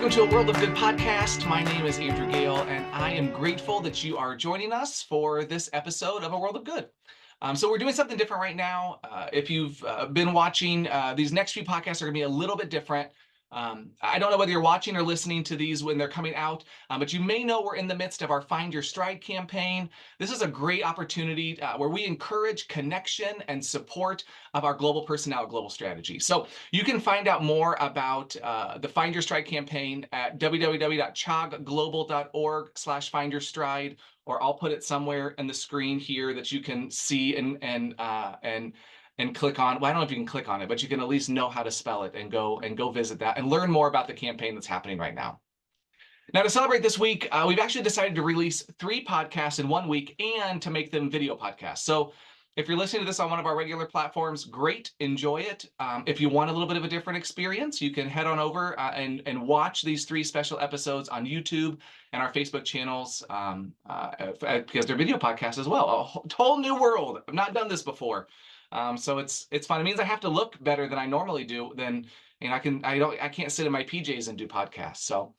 Welcome to a World of Good podcast. My name is Andrew Gale, and I am grateful that you are joining us for this episode of A World of Good. So we're doing something different right now. If you've been watching, these next few podcasts are going to be a little bit different. I don't know whether you're watching or listening to these when they're coming out, but you may know we're in the midst of our Find Your Stride campaign. This is a great opportunity where we encourage connection and support of our global personnel, global strategy. So you can find out more about the Find Your Stride campaign at www.chogglobal.org/findyourstride, or I'll put it somewhere in the screen here that you can see and click on. Well, I don't know if you can click on it, but you can at least know how to spell it and go visit that and learn more about the campaign that's happening right now. Now, to celebrate this week, we've actually decided to release 3 podcasts in 1 week and to make them video podcasts. So if you're listening to this on one of our regular platforms, great, enjoy it. If you want a little bit of a different experience, you can head on over and watch these 3 special episodes on YouTube and our Facebook channels because they're video podcasts as well. A whole new world. I've not done this before. So it's fun. It means I have to look better than I normally do. I can't sit in my PJs and do podcasts. So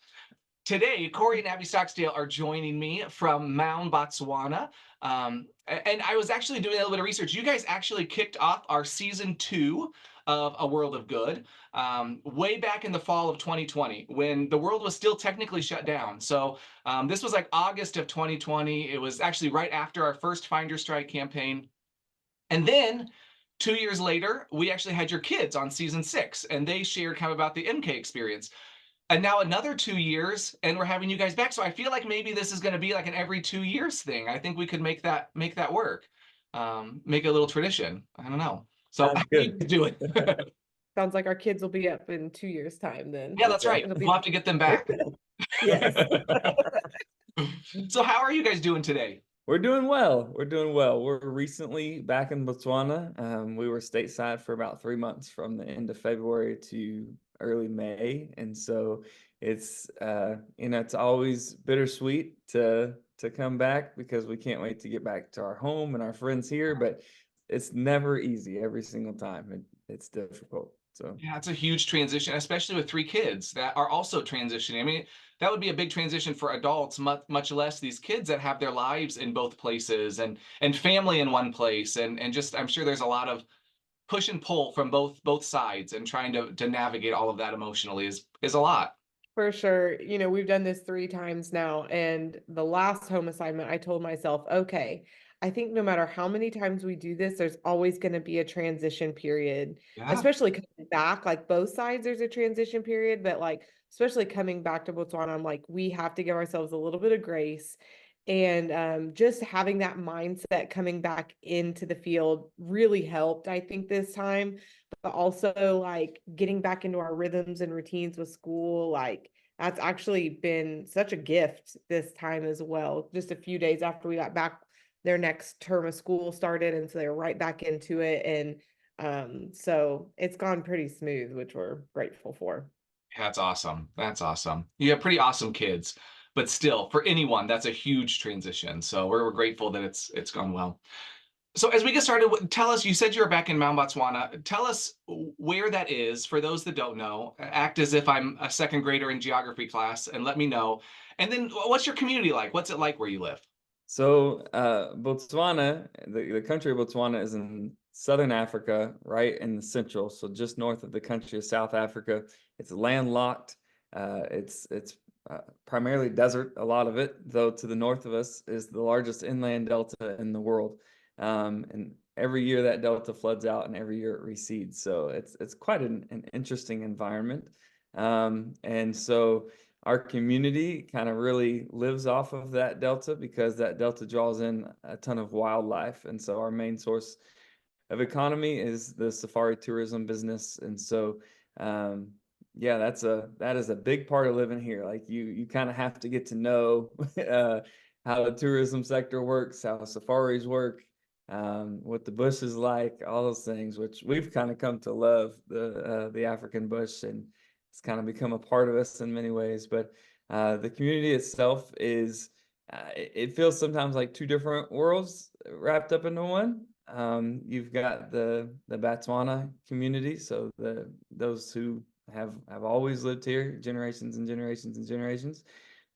today, Corey and Abby Stocksdale are joining me from Maun, Botswana. And I was actually doing a little bit of research. You guys actually kicked off our season 2 of A World of Good way back in the fall of 2020 when the world was still technically shut down. So this was like August of 2020. It was actually right after our first Find Your Stride campaign. And then 2 years later, we actually had your kids on season 6, and they shared kind of about the MK experience. And now another 2 years, and we're having you guys back. So I feel like maybe this is going to be like an every 2 years thing. I think we could make that work, make a little tradition. I don't know. So how are you doing? Sounds like our kids will be up in 2 years' time then. Yeah, that's right. We'll have to get them back. Yes. So how are you guys doing today? We're doing well. We're recently back in Botswana. We were stateside for about 3 months from the end of February to early May. And so it's, it's always bittersweet to come back because we can't wait to get back to our home and our friends here, but it's never easy every single time. It's difficult. So yeah, it's a huge transition, especially with 3 kids that are also transitioning. I mean, that would be a big transition for adults, much less these kids that have their lives in both places and family in one place. And just, I'm sure there's a lot of push and pull from both sides, and trying to navigate all of that emotionally is a lot. For sure. We've done this 3 times now, and the last home assignment, I told myself, okay, I think no matter how many times we do this, there's always going to be a transition period, especially coming back, like both sides, there's a transition period, but like, especially coming back to Botswana, I'm like, we have to give ourselves a little bit of grace. And just having that mindset coming back into the field really helped, I think, this time. But also like getting back into our rhythms and routines with school, like that's actually been such a gift this time as well. Just a few days after we got back, their next term of school started, and so they were right back into it. And so it's gone pretty smooth, which we're grateful for. That's awesome. You have pretty awesome kids, but still, for anyone, that's a huge transition. So we're grateful that it's gone well. So as we get started, tell us, you said you were back in Maun, Botswana. Tell us where that is for those that don't know. Act as if I'm a second grader in geography class and let me know. And then what's your community like? What's it like where you live? So Botswana, the country of Botswana is in Southern Africa, right in the central. So just north of the country of South Africa. It's landlocked. It's primarily desert, a lot of it, though to the north of us is the largest inland delta in the world. And every year that delta floods out and every year it recedes. So it's quite an interesting environment. And so our community kind of really lives off of that delta because that delta draws in a ton of wildlife. And so our main source of economy is the safari tourism business. And so, yeah, that is a big part of living here. Like you kind of have to get to know how the tourism sector works, how safaris work, what the bush is like, all those things, which we've kind of come to love the African bush, and it's kind of become a part of us in many ways. But the community itself is, it feels sometimes like 2 different worlds wrapped up into one. You've got the Botswana community, so those who have always lived here, generations and generations and generations.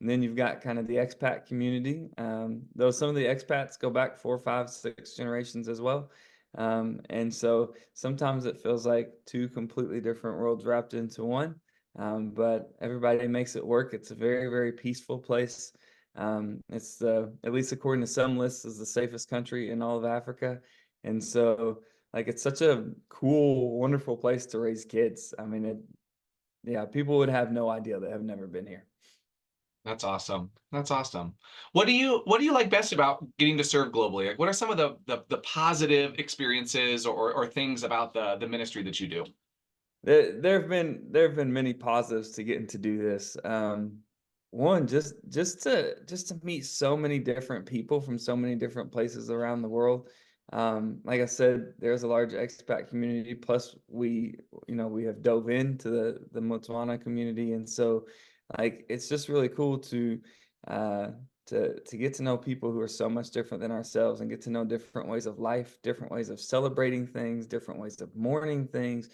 And then you've got kind of the expat community, though some of the expats go back 4, 5, 6 generations as well. And so sometimes it feels like two completely different worlds wrapped into one. But everybody makes it work. It's a very, very peaceful place. It's at least according to some lists, is the safest country in all of Africa. And so like it's such a cool, wonderful place to raise kids. I mean, yeah, people would have no idea that have never been here. That's awesome. That's awesome. What do you like best about getting to serve globally? Like, what are some of the positive experiences or things about the ministry that you do? There have been many positives to getting to do this. One, just to meet so many different people from so many different places around the world. Like I said, there's a large expat community. Plus, we have dove into the Motswana community, and so like it's just really cool uh, to get to know people who are so much different than ourselves, and get to know different ways of life, different ways of celebrating things, different ways of mourning things.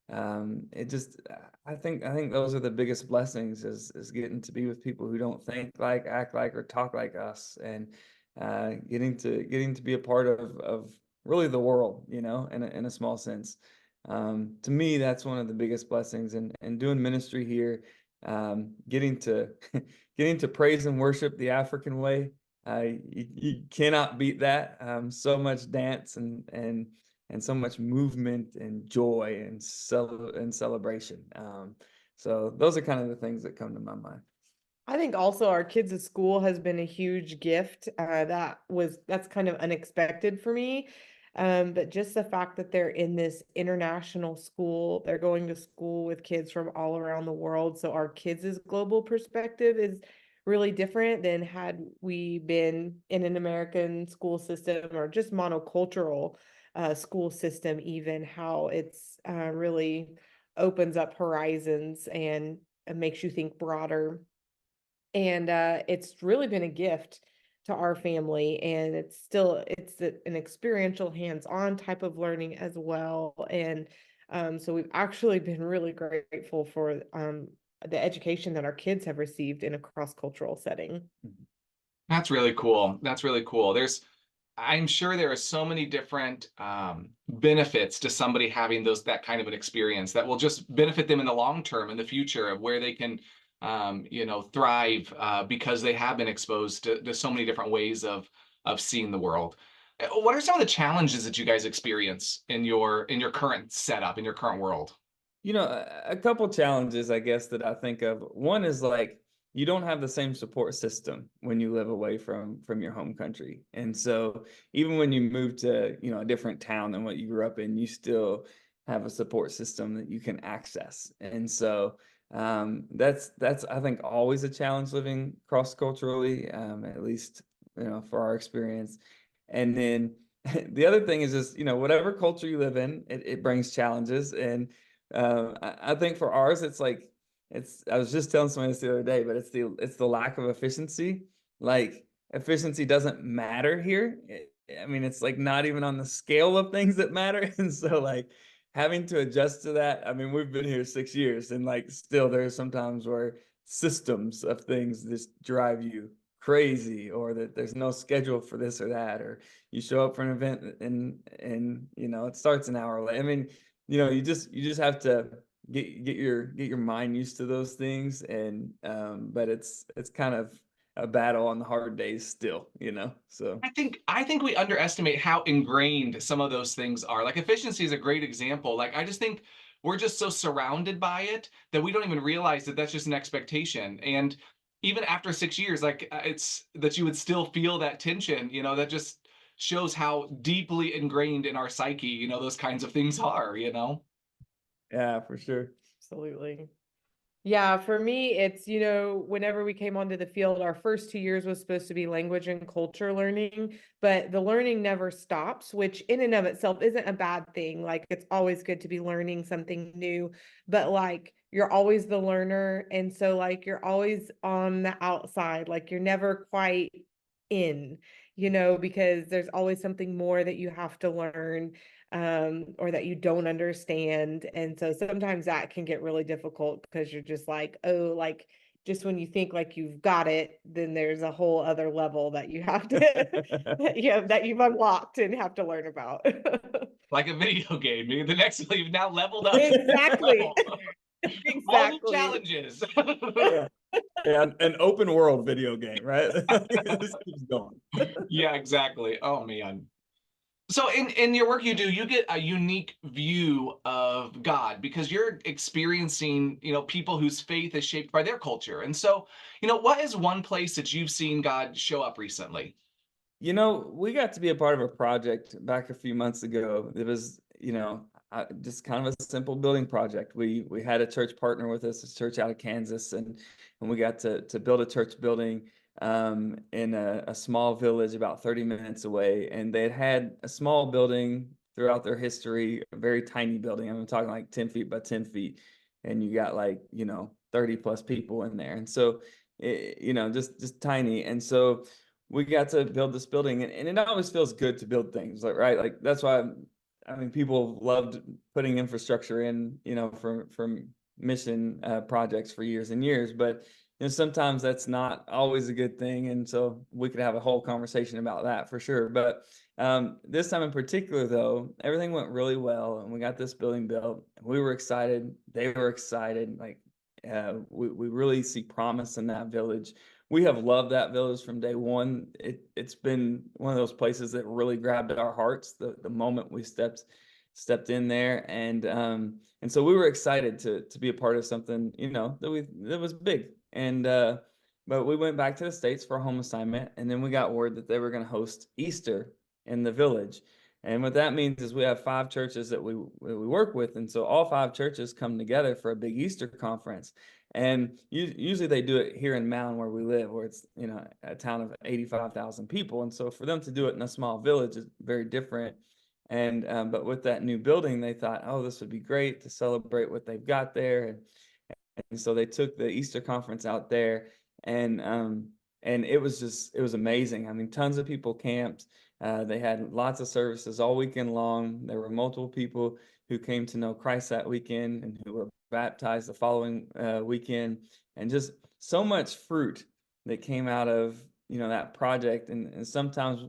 It just I think those are the biggest blessings, is getting to be with people who don't think like, act like, or talk like us, and getting to be a part of really the world, in a small sense. To me, that's one of the biggest blessings, and doing ministry here, getting to getting to praise and worship the African way. You cannot beat that. So much dance and so much movement and joy and celebration. So those are kind of the things that come to my mind. I think also our kids at school has been a huge gift. That's kind of unexpected for me. But just the fact that they're in this international school, they're going to school with kids from all around the world. So our kids' global perspective is really different than had we been in an American school system or just monocultural school system, even how it's really opens up horizons and makes you think broader. And it's really been a gift to our family, and an experiential hands-on type of learning as well. And so we've actually been really grateful for the education that our kids have received in a cross-cultural setting. Mhm. That's really cool. That's really cool. I'm sure there are so many different benefits to somebody having that kind of an experience that will just benefit them in the long term, in the future, of where they can, thrive because they have been exposed to so many different ways of seeing the world. What are some of the challenges that you guys experience in your current setup, in your current world? A couple challenges, I guess, that I think of. One is like you don't have the same support system when you live away from your home country. And so even when you move to, a different town than what you grew up in, you still have a support system that you can access. And so that's I think always a challenge living cross culturally, at least for our experience. And then the other thing is just whatever culture you live in, it brings challenges. And I think for ours, it's like I was just telling someone this the other day, but it's the lack of efficiency. Like efficiency doesn't matter here. I mean, it's like not even on the scale of things that matter. And so like having to adjust to that. I mean, we've been here 6 years, and like still there's sometimes where systems of things just drive you crazy, or that there's no schedule for this or that, or you show up for an event and it starts an hour late. I mean, you just have to get your mind used to those things. And but it's kind of a battle on the hard days still, so. I think we underestimate how ingrained some of those things are. Like efficiency is a great example. Like I just think we're just so surrounded by it that we don't even realize that that's just an expectation. And even after 6 years, like it's that you would still feel that tension. That just shows how deeply ingrained in our psyche, those kinds of things are. Yeah, for sure. Absolutely. Yeah, for me, it's, whenever we came onto the field, our first 2 years was supposed to be language and culture learning, but the learning never stops, which in and of itself isn't a bad thing. Like, it's always good to be learning something new, but like, you're always the learner. And so, like, you're always on the outside, like, you're never quite in, because there's always something more that you have to learn. or that you don't understand. And so sometimes that can get really difficult because you're just like, oh, like just when you think like you've got it, then there's a whole other level that you have to that you've unlocked and have to learn about. Like a video game. The next one, you've now leveled up to the next Exactly. level. All new Exactly. challenges. Yeah. Yeah, an open world video game, right? It just keeps going. Yeah, exactly. Oh man. So in your work you do, you get a unique view of God because you're experiencing, people whose faith is shaped by their culture. And so, what is one place that you've seen God show up recently? We got to be a part of a project back a few months ago. It was, just kind of a simple building project. We had a church partner with us, a church out of Kansas, and we got to build a church building in a small village about 30 minutes away. And they had a small building throughout their history, a very tiny building. I'm talking like 10 feet by 10 feet, and you got like 30 plus people in there, and so just tiny. And so we got to build this building, and it always feels good to build things, like, right, like that's why I mean people loved putting infrastructure in, from mission projects for years and years. But sometimes that's not always a good thing, and so we could have a whole conversation about that for sure. But this time in particular, though, everything went really well, and we got this building built. We were excited, they were excited, like we really see promise in that village. We have loved that village from day one. It's been one of those places that really grabbed our hearts the moment we stepped in there. And so we were excited to be a part of something, that was big. And but we went back to the States for a home assignment, and then we got word that they were going to host Easter in the village. And what that means is we have 5 churches that we work with, and so all 5 churches come together for a big Easter conference. And usually they do it here in Mound where we live, where it's a town of 85,000 people. And so for them to do it in a small village is very different. And but with that new building, they thought, oh, this would be great to celebrate what they've got there. And so they took the Easter conference out there, and it was amazing. I mean, tons of people camped. They had lots of services all weekend long. There were multiple people who came to know Christ that weekend and who were baptized the following weekend, and just so much fruit that came out of that project. And sometimes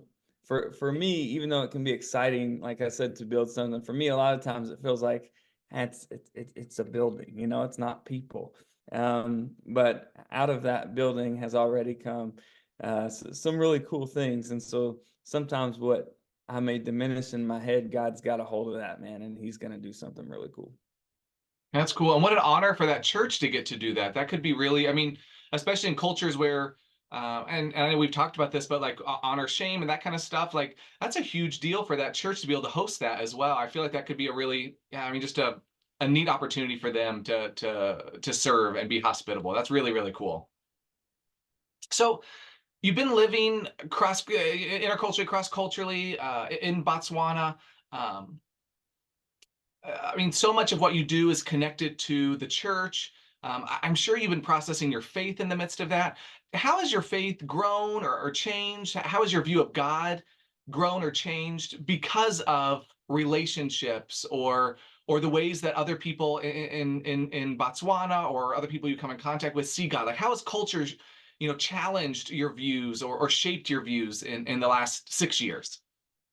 for me, even though it can be exciting, like I said, to build something, for me a lot of times it feels like it's a building, it's not people. But out of that building has already come some really cool things. And so sometimes what I may diminish in my head, God's got a hold of that, man, and he's going to do something really cool. That's cool. And what an honor for that church to get to do that. That could be really, I mean, especially in cultures where, and I know we've talked about this, but like honor shame and that kind of stuff, like that's a huge deal for that church to be able to host that as well. I feel like that could be a really, yeah, I mean, just a neat opportunity for them to serve and be hospitable. That's really, really cool. So you've been living interculturally, cross-culturally in Botswana. Um, I mean, so much of what you do is connected to the church. I'm sure you've been processing your faith in the midst of that. How has your faith grown or changed? How has your view of God grown or changed because of relationships or the ways that other people in Botswana or other people you come in contact with see God? Like, how has culture, challenged your views or shaped your views in the last 6 years?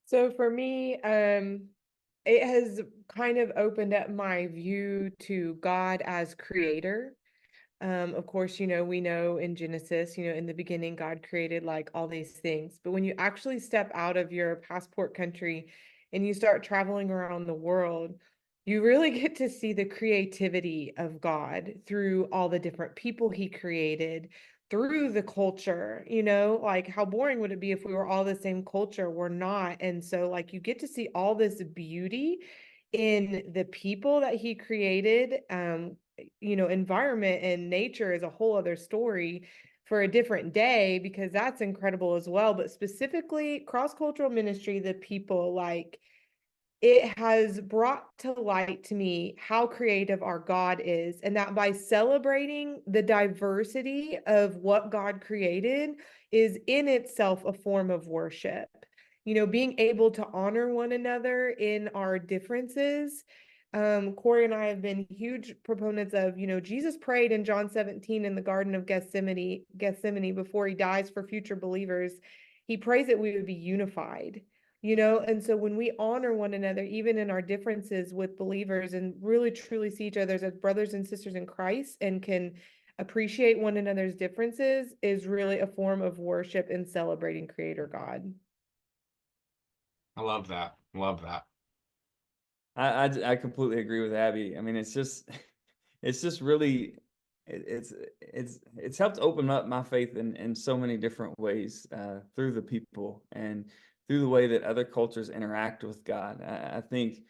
So for me, it has kind of opened up my view to God as creator. Of course, we know in Genesis, in the beginning, God created like all these things. But when you actually step out of your passport country and you start traveling around the world, you really get to see the creativity of God through all the different people he created, through the culture, like how boring would it be if we were all the same culture? We're not. And so, like, you get to see all this beauty in the people that he created. Environment and nature is a whole other story for a different day because that's incredible as well. But specifically, cross-cultural ministry, the people, like, it has brought to light to me how creative our God is, and that by celebrating the diversity of what God created is in itself a form of worship. being able to honor one another in our differences. Corey and I have been huge proponents of, Jesus prayed in John 17 in the Garden of Gethsemane before he dies for future believers. He prays that we would be unified, and so when we honor one another, even in our differences with believers, and really truly see each other as brothers and sisters in Christ and can appreciate one another's differences, is really a form of worship and celebrating Creator God. I love that. Love that. I completely agree with Abby. I mean, it's just it's just really it's helped open up my faith in so many different ways through the people and through the way that other cultures interact with God. I think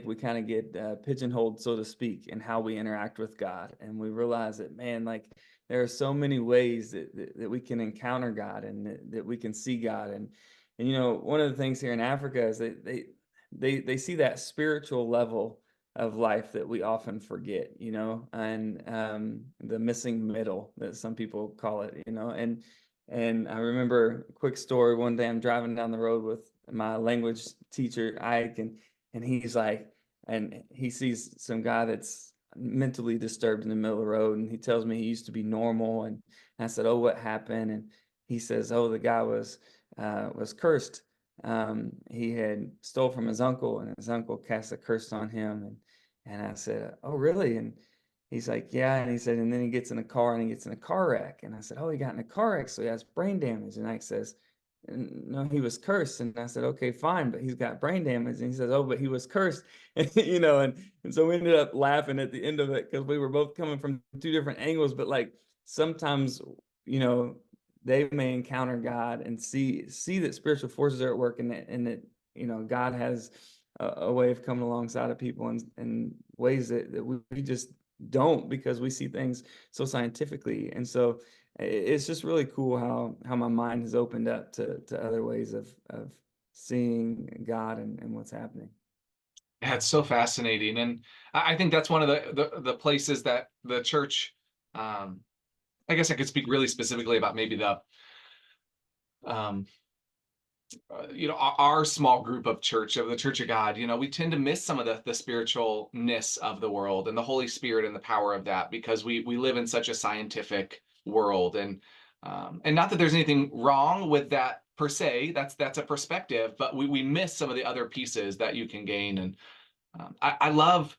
we kind of get pigeonholed, so to speak, in how we interact with God, and we realize that, man, like there are so many ways that we can encounter God and that we can see God, and one of the things here in Africa is that they see that spiritual level of life that we often forget, and the missing middle that some people call it, and I remember a quick story. One day I'm driving down the road with my language teacher, Ike, and he's like, and he sees some guy that's mentally disturbed in the middle of the road, and he tells me he used to be normal, and I said, "Oh, what happened?" And he says, "Oh, the guy was cursed. He had stole from his uncle, and his uncle cast a curse on him." And I said, "Oh, really?" And he's like, "Yeah." And he said, and then he gets in a car and he gets in a car wreck. And I said, "Oh, he got in a car wreck, so he has brain damage." And Ike says, "No, he was cursed." And I said, "Okay, fine, but he's got brain damage." And he says, "Oh, but he was cursed." And and so we ended up laughing at the end of it because we were both coming from two different angles. But like sometimes, you know, they may encounter God and see that spiritual forces are at work, and that God has a way of coming alongside of people in ways that we just don't, because we see things so scientifically. And so it's just really cool how my mind has opened up to other ways of seeing God and what's happening. Yeah, it's so fascinating, and I think that's one of the places that the church. I guess I could speak really specifically about maybe um, our small group of the Church of God. We tend to miss some of the spiritualness of the world and the Holy Spirit and the power of that, because we live in such a scientific world, and not that there's anything wrong with that per se. That's a perspective, but we miss some of the other pieces that you can gain. And I love,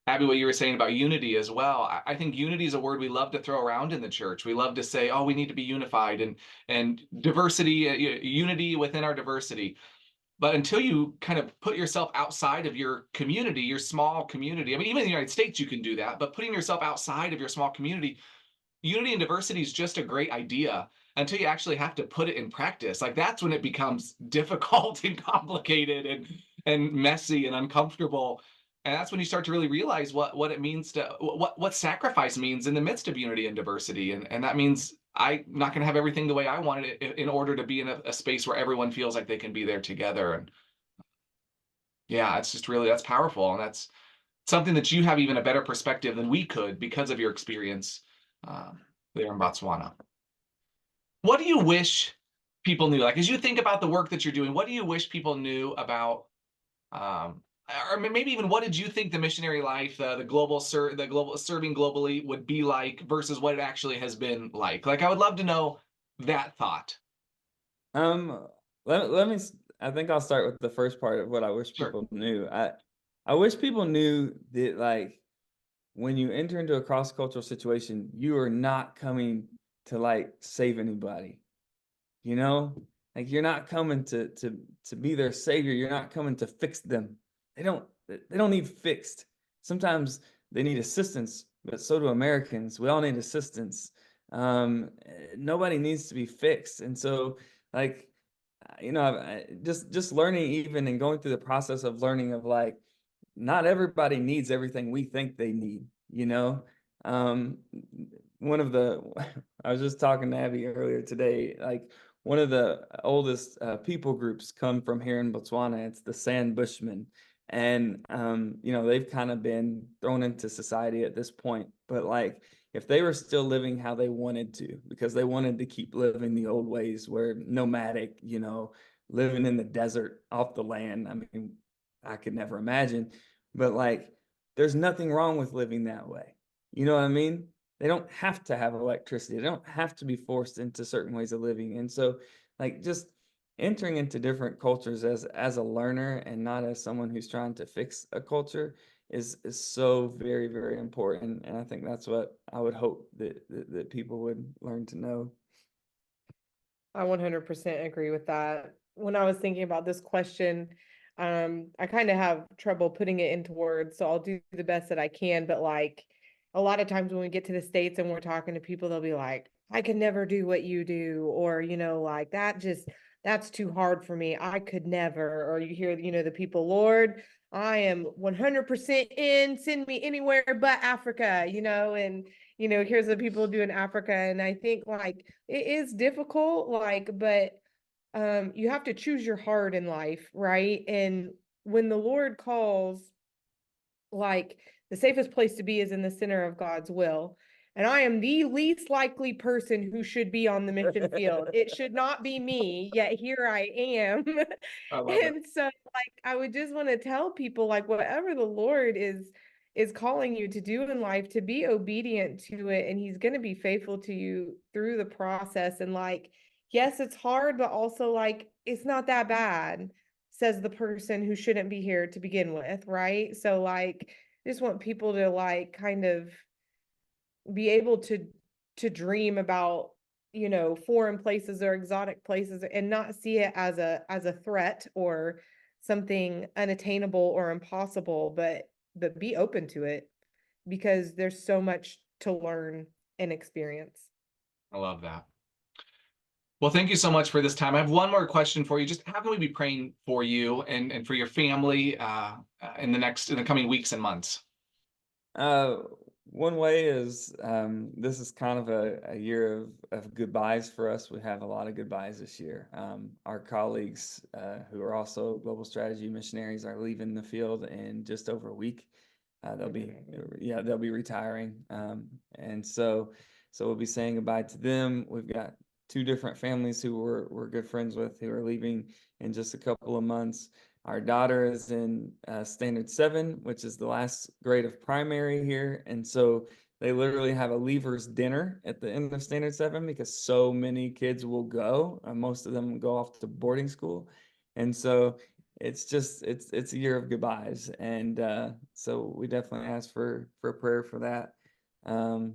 Abby, what you were saying about unity as well. I think unity is a word we love to throw around in the church. We love to say, "Oh, we need to be unified," and diversity, unity within our diversity. But until you kind of put yourself outside of your community, your small community, I mean, even in the United States, you can do that, but putting yourself outside of your small community, unity and diversity is just a great idea until you actually have to put it in practice. Like that's when it becomes difficult and complicated and messy and uncomfortable. And that's when you start to really realize what it means to what sacrifice means in the midst of unity and diversity. And that means I'm not going to have everything the way I wanted it in order to be in a space where everyone feels like they can be there together. And yeah, it's just really, that's powerful. And that's something that you have even a better perspective than we could because of your experience there in Botswana. What do you wish people knew? Like, as you think about the work that you're doing, what do you wish people knew about, um, or maybe even what did you think the missionary life, the global serving globally would be like versus what it actually has been like? Like, I would love to know that thought. Um, I think I'll start with the first part of what I wish Sure. people knew. I wish people knew that, like, when you enter into a cross-cultural situation, you are not coming to like save anybody. You know, like you're not coming to be their savior. You're not coming to fix them. They don't need fixed. Sometimes they need assistance, but so do Americans. We all need assistance. Nobody needs to be fixed. And so, like, just learning, even and going through the process of learning, of like, not everybody needs everything we think they need, you know? Um, one of the, I was just talking to Abby earlier today, like one of the oldest people groups come from here in Botswana. It's the Sand Bushmen. And, they've kind of been thrown into society at this point. But like, if they were still living how they wanted to, because they wanted to keep living the old ways where nomadic, living in the desert off the land. I mean, I could never imagine, but like, there's nothing wrong with living that way. You know what I mean? They don't have to have electricity. They don't have to be forced into certain ways of living. And so, like, just entering into different cultures as a learner and not as someone who's trying to fix a culture is so very, very important. And I think that's what I would hope that people would learn to know. I 100% agree with that. When I was thinking about this question, I kind of have trouble putting it into words, so I'll do the best that I can. But like a lot of times when we get to the States and we're talking to people, they'll be like, I could never do what you do, or, like that's too hard for me. I could never. Or you hear, the people, Lord, I am 100% in, send me anywhere but Africa, and here's the people doing Africa. And I think like it is difficult, like, but you have to choose your heart in life, right? And when the Lord calls, like, the safest place to be is in the center of God's will. And I am the least likely person who should be on the mission field. It should not be me, yet here I am. I love it. And so like I would just want to tell people, like, whatever the Lord is calling you to do in life, to be obedient to it, and he's going to be faithful to you through the process. And like, yes, it's hard, but also like it's not that bad, says the person who shouldn't be here to begin with, right? So like just want people to like kind of be able to dream about, foreign places or exotic places, and not see it as a threat or something unattainable or impossible, but be open to it, because there's so much to learn and experience. I love that. Well, thank you so much for this time. I have one more question for you. Just how can we be praying for you and for your family in the coming weeks and months? Uh, One way is this is kind of a year of goodbyes for us. We have a lot of goodbyes this year. Our colleagues who are also global strategy missionaries are leaving the field in just over a week. They'll be retiring, and so we'll be saying goodbye to them. We've got two different families who we're good friends with who are leaving in just a couple of months. Our daughter is in Standard 7, which is the last grade of primary here. And so they literally have a leavers dinner at the end of Standard 7 because so many kids will go. Most of them go off to boarding school. And so it's a year of goodbyes. And so we definitely ask for prayer for that. And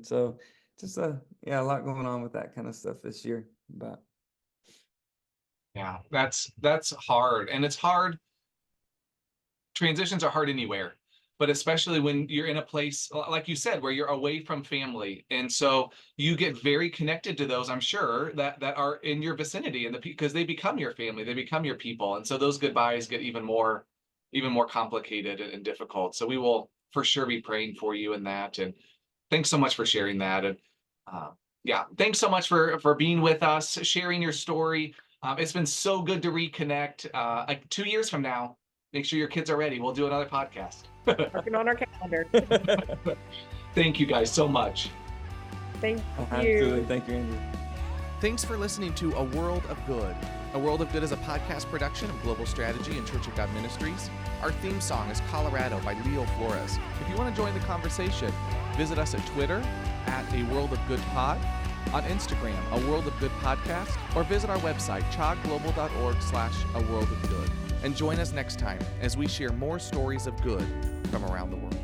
so just a lot going on with that kind of stuff this year. But Yeah, that's hard. And it's hard. Transitions are hard anywhere, but especially when you're in a place, like you said, where you're away from family. And so you get very connected to those, I'm sure, that are in your vicinity, and because they become your family, they become your people. And so those goodbyes get even more complicated and difficult. So we will for sure be praying for you in that. And thanks so much for sharing that. And yeah, thanks so much for being with us, sharing your story. It's been so good to reconnect. Like 2 years from now, make sure your kids are ready. We'll do another podcast. Working on our calendar. Thank you guys so much. Thank absolutely. you. Thank you, Andrew. Thanks for listening to A World of Good. A World of Good is a podcast production of Global Strategy and Church of God Ministries. Our theme song is Colorado by Leo Flores. If you want to join the conversation, visit us at Twitter at A World of Good Pod, on Instagram, A World of Good Podcast, or visit our website, chogglobal.org/A World of Good. And join us next time as we share more stories of good from around the world.